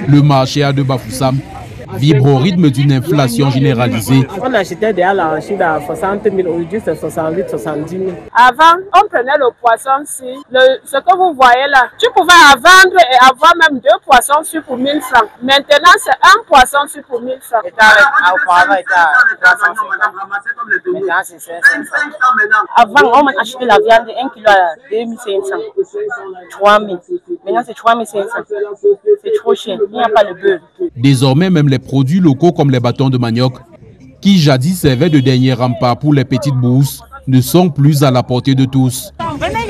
Le marché à de Bafoussam vibre au rythme d'une inflation généralisée. On achetait déjà l'arachide à 60 000, aujourd'hui c'est 68 70 000. Avant, on prenait le poisson ci, ce que vous voyez là, tu pouvais vendre et avoir même 2 poissons sur pour 1000 francs. Maintenant, c'est un poisson sur pour 1000 francs. Auparavant, c'était à 350. Maintenant, c'est 500. Avant, on achetait la viande 1 kg à 2500, 3000. Maintenant, c'est 3500. C'est trop cher, il n'y a pas de beurre. Désormais, même les produits locaux comme les bâtons de manioc, qui jadis servaient de dernier rempart pour les petites bourses, ne sont plus à la portée de tous. Depuis comme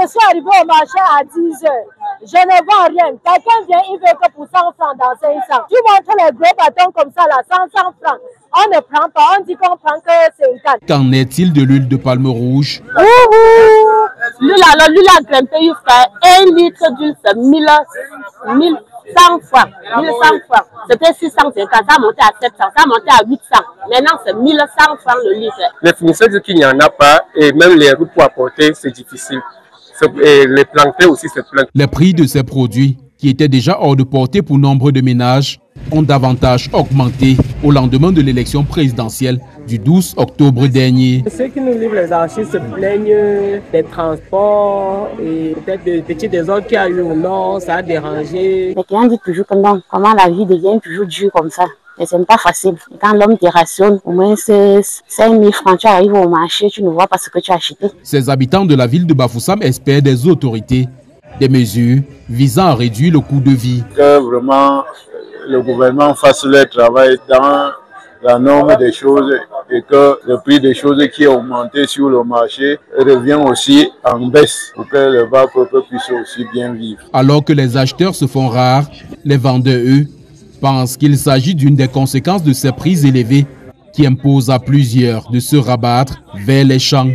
je suis arrivé au marché à 10 heures, je ne vends rien. Quelqu'un vient, il veut que pour 100 francs dans 500. Tu montres les gros bâtons comme ça, là, 100 francs. On ne prend pas, on dit qu'on prend que 50. Qu'en est-il de l'huile de palme rouge? L'huile a grimpé jusqu'à 1 litre d'huile, c'est 1100 francs. 1100 francs. C'était 650, ça a monté à 700, ça a monté à 800. Maintenant, c'est 1100 francs le litre. Les fournisseurs disent qu'il n'y en a pas et même les routes pour apporter, c'est difficile. Et les planter aussi, c'est plein. Les prix de ces produits, qui étaient déjà hors de portée pour nombre de ménages, ont davantage augmenté au lendemain de l'élection présidentielle du 12 octobre dernier. Ceux qui nous livrent les archives se plaignent des transports et peut-être des petits désordres qu'il y a eu au nord, ça a dérangé. Les clients disent toujours comment la vie devient toujours dure comme ça. Et c'est pas facile. Et quand l'homme te rationne, au moins c'est 5 000 francs, tu arrives au marché, tu ne vois pas ce que tu as acheté. Ces habitants de la ville de Bafoussam espèrent des autorités des mesures visant à réduire le coût de vie. Que vraiment le gouvernement fasse leur travail dans la norme des choses et que le prix des choses qui est augmenté sur le marché revient aussi en baisse pour que le bas peuple puisse aussi bien vivre. Alors que les acheteurs se font rares, les vendeurs, eux, pensent qu'il s'agit d'une des conséquences de ces prix élevés qui imposent à plusieurs de se rabattre vers les champs.